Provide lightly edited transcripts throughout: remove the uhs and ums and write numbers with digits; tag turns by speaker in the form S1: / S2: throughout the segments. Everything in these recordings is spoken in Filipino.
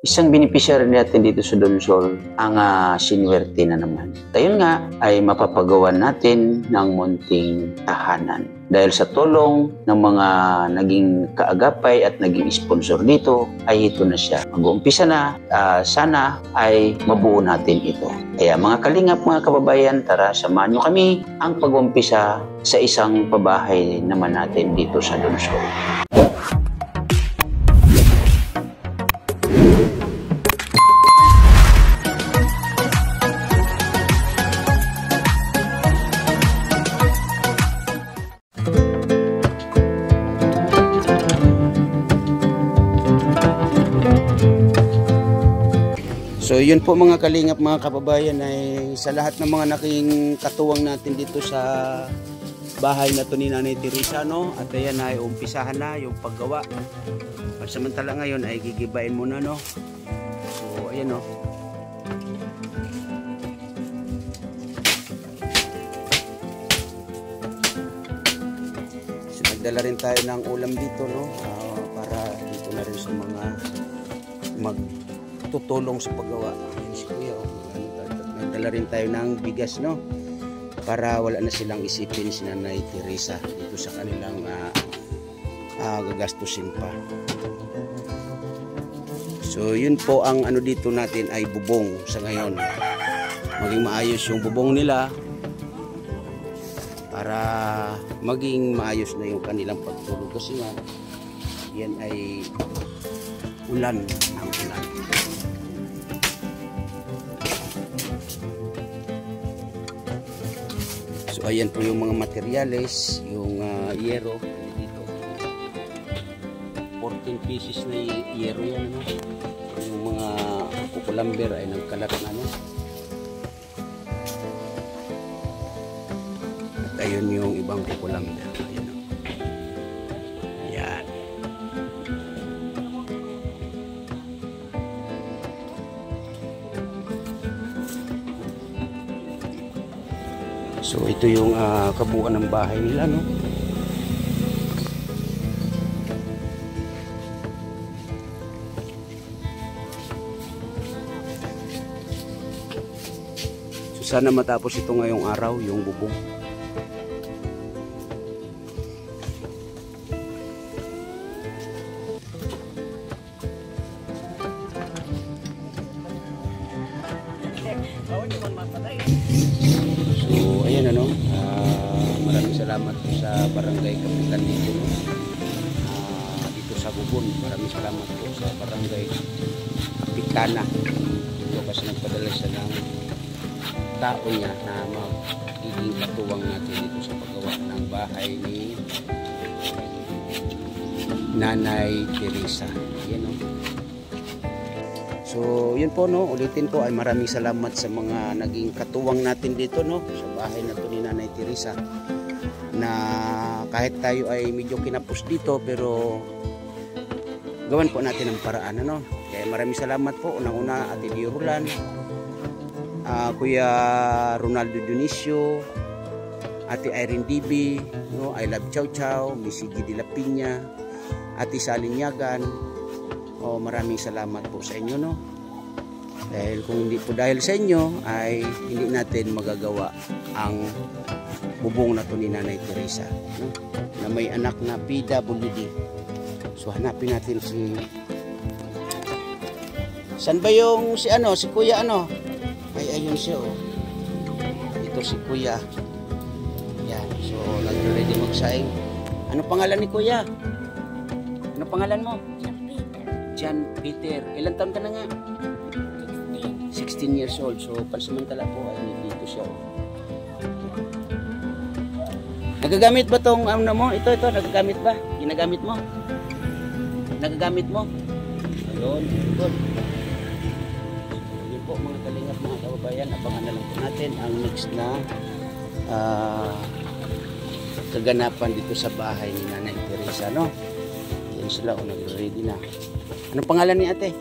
S1: Isang beneficiary natin dito sa Donsol ang sinuwerte na naman. Ayun nga ay mapapagawan natin ng munting tahanan. Dahil sa tulong ng mga naging kaagapay at naging sponsor dito, ay ito na siya. Mag-uumpisa na, sana ay mabuo natin ito. Kaya mga kalingap, mga kababayan, tara samahan nyo kami ang pag-uumpisa sa isang pabahay naman natin dito sa Donsol. So yun po mga kalingap, mga kababayan, ay sa lahat ng mga naking katuwang natin dito sa bahay na to ni Nanay Teresa, no? At ayan ay umpisahan na yung paggawa. Samantala ngayon ay gigibain muna, no? So ayan, no? So nagdala rin tayo ng ulam dito, no? Para dito na rin sa mga tutulong sa paggawa. Si Kuya, nagdala rin tayo ng bigas, no? Para wala na silang isipin si Nanay Teresa dito sa kanilang gagastusin pa. So yun po ang ano dito natin ay bubong sa ngayon. Maging maayos yung bubong nila para maging maayos na yung kanilang pagtulog, kasi nga yan ay ulan ng ulan. So ayan po yung mga materyales, yung yero dito. 14 pieces na yero yan, no? Yung mga kukulamber ay nagkalat na, no? At ayun yung ibang kukulamber. Ayan, no? Ayan. So ito yung kabuuan ng bahay nila, no? So sana matapos ito ngayong araw, yung bubong. So ayan, ano, maraming salamat po sa barangay Kapitan dito, no? Dito sa Bubon. Maraming salamat po sa barangay Kapitana dito, kasi nagpadala siya ng tao niya na magiging katuwang natin dito sa paggawa ng bahay ni Nanay Teresa. Ayan, no? So yun po, no, ulitin ko ay maraming salamat sa mga naging katuwang natin dito, no, sa bahay na to ni Nanay Teresa, na kahit tayo ay medyo kinapos dito pero gawan po natin ang paraan, ano. Kaya maraming salamat po unang-una Ate Diorulan, Kuya Ronaldo Dionisio, Ate Irene Dibi, no, I Love Chow Chow, Missy G. De La Piña, Ate Salinyagan. Maraming salamat po sa inyo, no? Dahil kung hindi po dahil sa inyo ay hindi natin magagawa ang bubong na to ni Nanay Teresa, no? Na may anak na PWD. So hanapin natin si... San ba yung si ano? Si Kuya ano? Ay ayun siya, oh. Ito si Kuya. Yan. So nag-ready magsaing. Ano pangalan ni Kuya? Ano pangalan mo? John Peter. Ilan taon ka na nga? 16 years old. So pansamantala po ay dito siya. Nagagamit ba tong ano mo? Ito, nagagamit ba? Ginagamit mo? Nagagamit mo? Ayun, good. Yun po mga kalingap, mga kababayan, abangan na lang po natin ang next na kaganapan dito sa bahay ni Nanay Teresa, no? Yan sila, nag-ready na. Anong pangalan ni ate?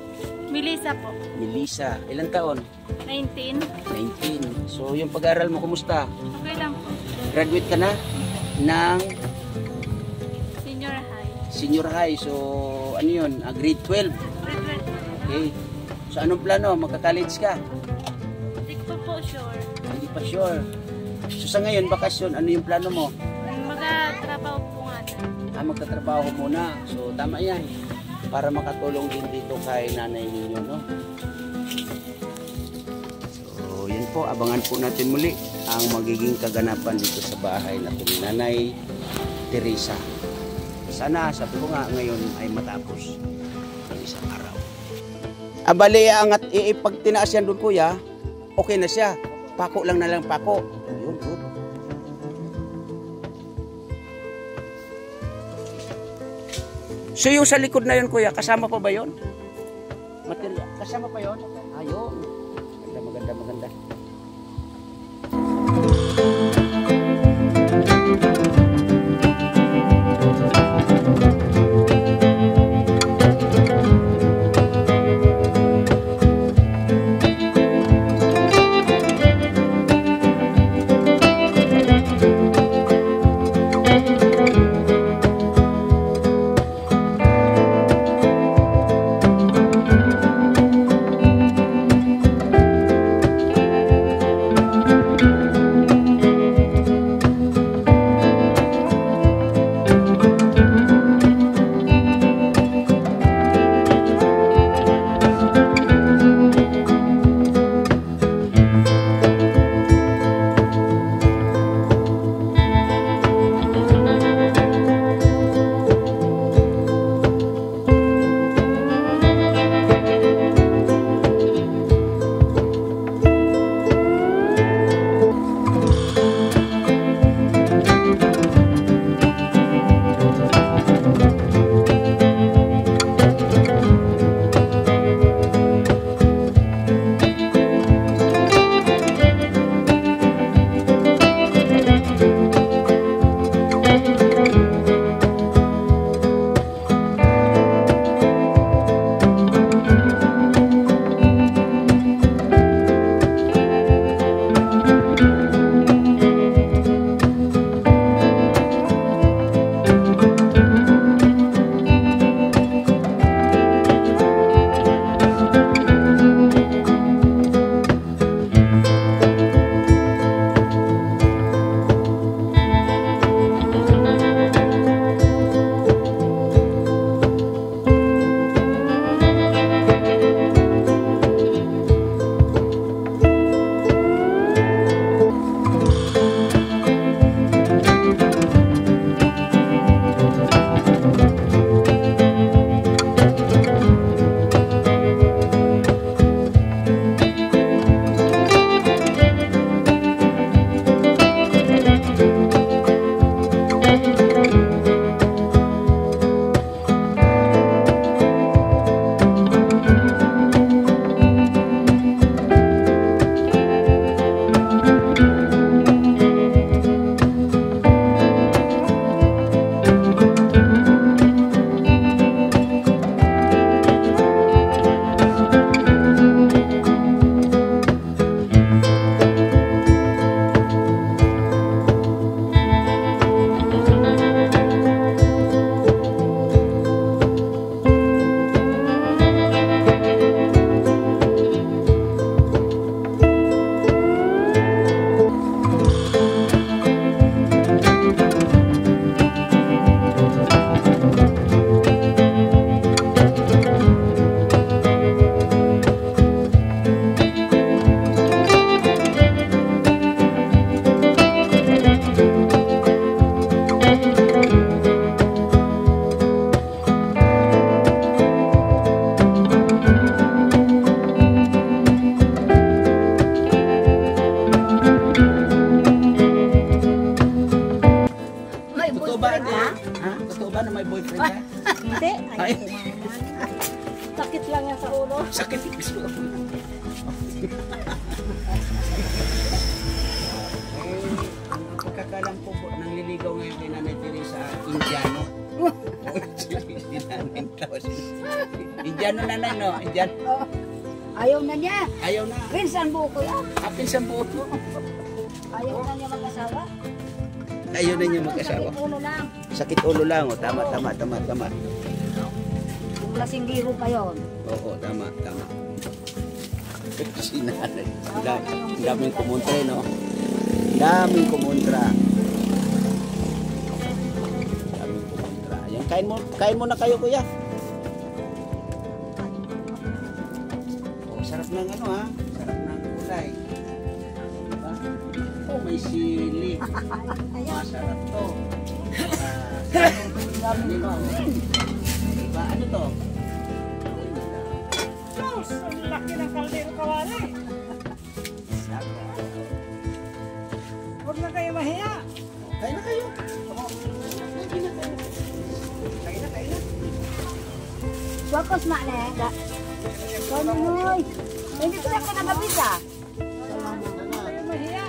S2: Melissa po.
S1: Melissa. Ilang taon?
S2: 19.
S1: 19. So, yung pag-aaral mo, kumusta?
S2: Okay lang po.
S1: Graduate ka na ng
S2: Senior high.
S1: senior high. So, ano yun? Grade 12.
S2: Grade 12.
S1: Okay. So anong plano? Magka-college ka?
S2: Hindi ko pa po sure.
S1: Hindi pa sure. So sa ngayon, bakasyon, ano yung plano mo?
S2: Magkatrabaho po nga na.
S1: Magtatrabaho muna. So tama yan. Para makatulong din dito kay nanay ninyo, no? So yan po, abangan po natin muli ang magiging kaganapan dito sa bahay na ni Nanay Teresa. Sana, sabi ko nga, ngayon ay matapos ng isang araw. Abali, ang pag tinaas yan doon, kuya, okay na siya. Pako lang na lang, pako. Yun, good. So yung sa likod na yun, kuya, kasama pa ba yun? Material, kasama pa yun? Ayun. Maganda.
S3: Sakit lang yan sa ulo.
S1: Sakit sa ulo. Pagkakalam po po, nangliligaw ngayon kay Nanay Teresa, Indiano. Indiano nanay, no? Indiano.
S3: Ayaw na niya.
S1: Ayaw na.
S3: Pinsan buo ko yan.
S1: Pinsan buo ko.
S3: Ayaw na niya mag-asawa.
S1: Ayaw na niya mag-asawa.
S3: Sakit ulo lang.
S1: Sakit ulo lang. Oh. Tama.
S3: Yung lasinggiro pa yun.
S1: Oo, tama. Si nanay. Ang daming kumontra, no? Daming kumontra. Daming kumontra. Ayan, kain mo na kayo, kuya. Oh, sarap ng ano, ha? Sarap ng gulay. Diba? Oh, may sili. Masarap to. Diba? Ano to?
S3: Ang laki ng kaldero kawali. Huwag na kayo mahiya.
S1: Kain na kayo.
S3: Wakos na na. Kano moy. Hindi ko lang nagabisa. Kayo mahiya.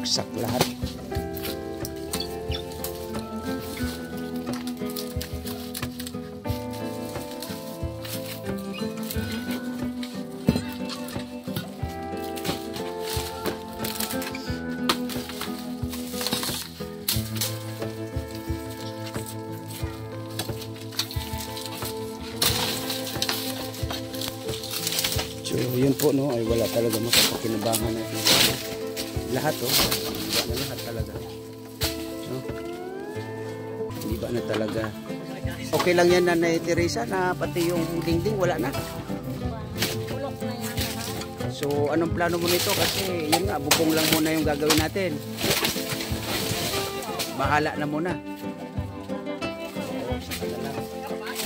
S1: bagsak lahat. So yun po, no, ay wala talaga makapakinabangan natin. Lahat, oh, hindi ba na lahat talaga, no? Hindi ba na talaga okay lang yan, Nanay Teresa, na pati yung dingding wala na?
S2: Bulok na yan lahat.
S1: So anong plano mo nito? Kasi yun nga, bubong lang muna yung gagawin natin. bahala na muna.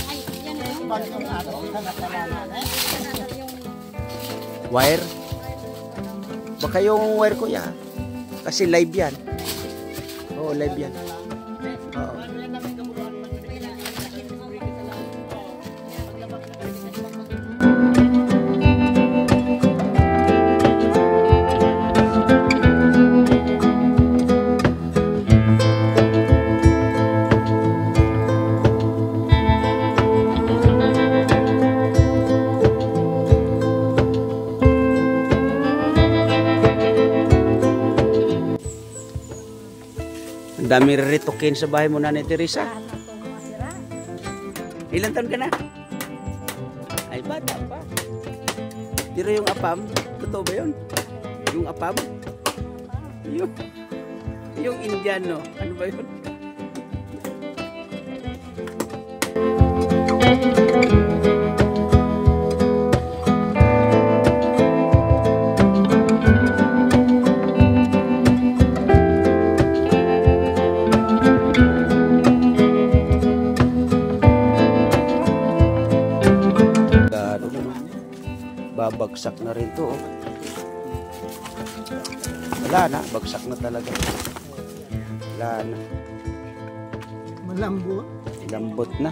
S2: Ay, yan yung
S1: Wire? Baka yung wire ko yan. Kasi live yan. Oo, live yan. Oo. Ang dami retokin sa bahay mo, Nanay Teresa. Ilan taon ka na? Ay, bata pa. Pero yung apam, totoo ba yun? Yung apam? Yung Indiano, ano ba yun? Babagsak na rin to. Oh. Wala na, bagsak na talaga. Wala na.
S3: Malambot.
S1: Lambot na.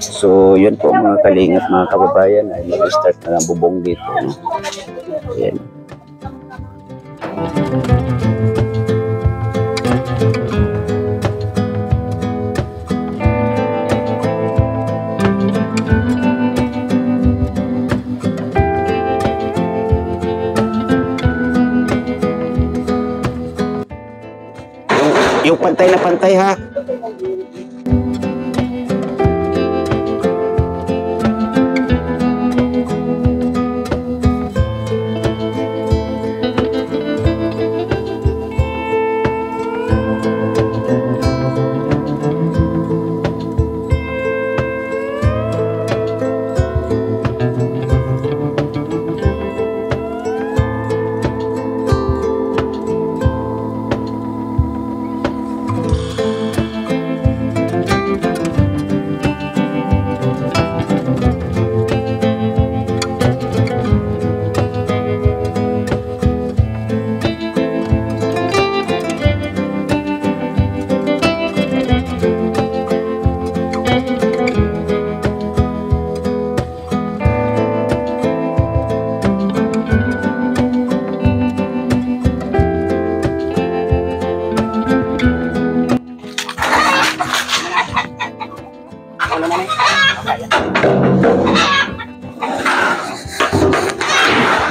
S1: So, yun po mga kalingap, mga kababayan, ay mag-start na ng bubong dito. No? Yan. Yung pantay na pantay ha.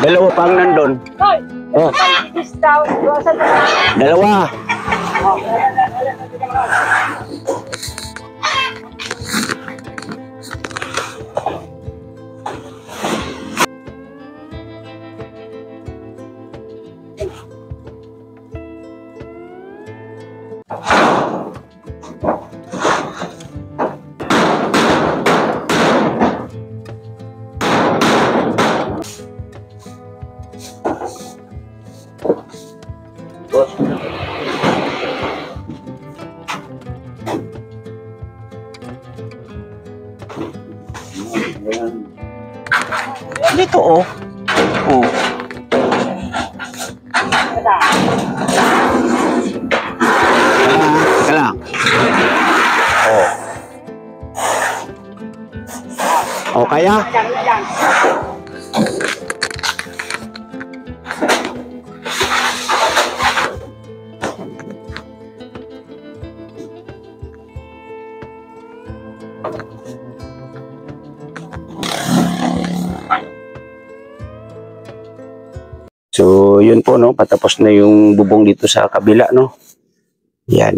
S1: Dalawa pang nandun. Oh. Dalawa. Dito oh. Oh. Teka lang. Oh. Oh, kaya? So, yun po, no? Patapos na yung bubong dito sa kabila, no? Yan.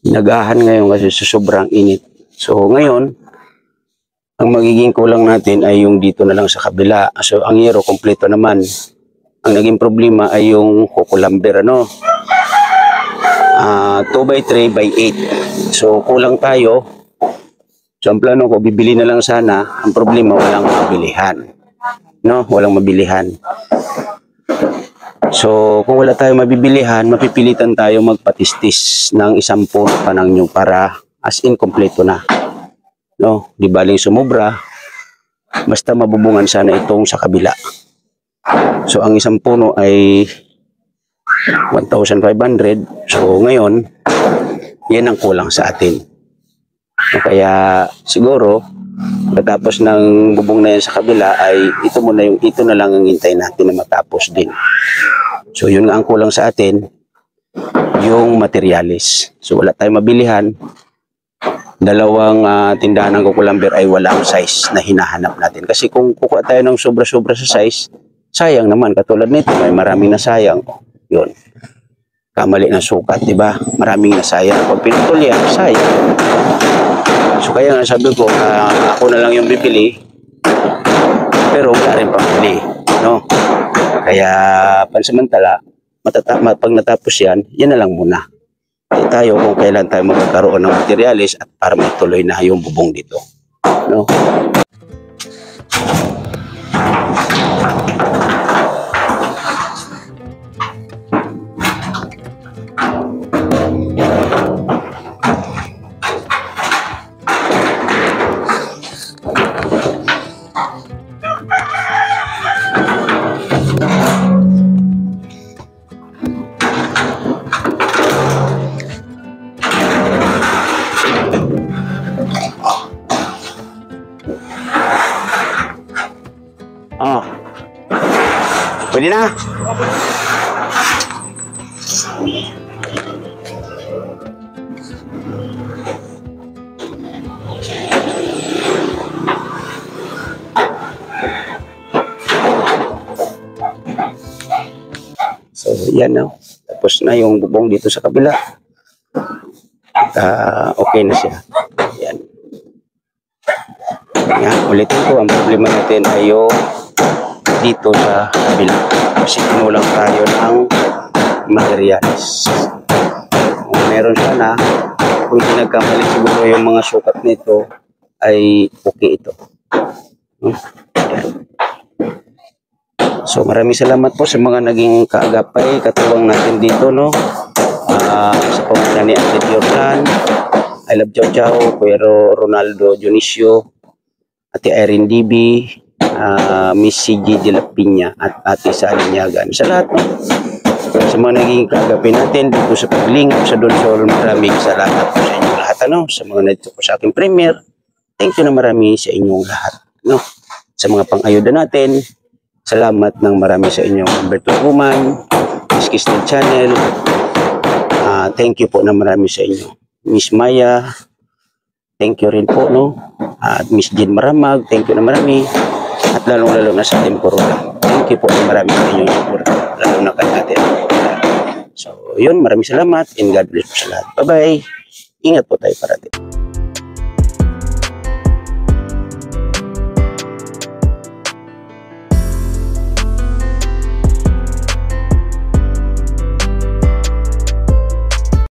S1: Nagahan ngayon kasi sobrang init. So, ngayon, ang magiging kulang natin ay yung dito na lang sa kabila. So, ang yero, kompleto naman. Ang naging problema ay yung kukulamber, ano? 2x3x8. So, kulang tayo. So, ang plano ko, bibili na lang sana. Ang problema, walang mabilihan. No? Walang mabilihan. So, kung wala tayong mabibilihan, mapipilitan tayo magpatistis ng 10 puno pa ng nyug para as in kompleto na. No? Di baling sumobra, basta mabubungan sana itong sa kabila. So, ang 1 puno ay 1,500. So, ngayon, yan ang kulang sa atin. So, kaya siguro, pagkatapos ng bubong na yan sa kabila ay ito na lang ang hintayin natin na matapos din. So yun nga ang kulang sa atin, yung materialis. So wala tayong mabilihan. Dalawang tindahan ng kukulamber ay walang size na hinahanap natin. Kasi kung kukuha tayo ng sobra-sobra sa size, sayang naman. Katulad nito, may maraming nasayang. Yun. Kamali ng sukat, di ba? Maraming nasayang. Pag pinutol yan, sayang. So kaya nga sabi ko, ako na lang yung bibili, pero wala rin pambili, no? Kaya pansamantala, pag natapos yan, yan na lang muna. Kaya tayo kung kailan tayo magkakaroon ng materialis at para matuloy na yung bubong dito, no? Ready na? So, yan na. Tapos na yung bubong dito sa kabila. Okay na siya. Yan. Yan. Ulitin ko, ang problema natin ay yung dito sa kabila. Kasi kinulang tayo ng materials. Kung meron sana, kung nagkamali siguro yung mga sukat nito, ay okay ito. Yan. So maraming salamat po sa mga naging kaagapay, katuwang natin dito, no? Sa pamamagitan ni Ate Jordan, I love Chow Chow, Kuya Ronaldo Dionisio, Ate Irene DB, Miss CG de la Piña, at Ate Salinyagan. Sa lahat, no? Sa mga naging kaagapay natin dito sa paglingap sa Donsol, maraming salamat po sa inyong lahat, ano? Sa mga nandito po sa aking premier, thank you na marami sa inyong lahat, no? Sa mga pang-ayuda natin, salamat ng marami sa inyong number 2 woman, Miss Kistel Channel. Thank you po na marami sa inyo. Miss Maya, thank you rin po, no? At Miss Jean Maramag, thank you na marami. At lalong-lalo na sa Temporola. Thank you po na marami sa inyong support, lalo na kay natin. So, yun, maraming salamat and God bless po sa lahat. Bye-bye. Ingat po tayo parating.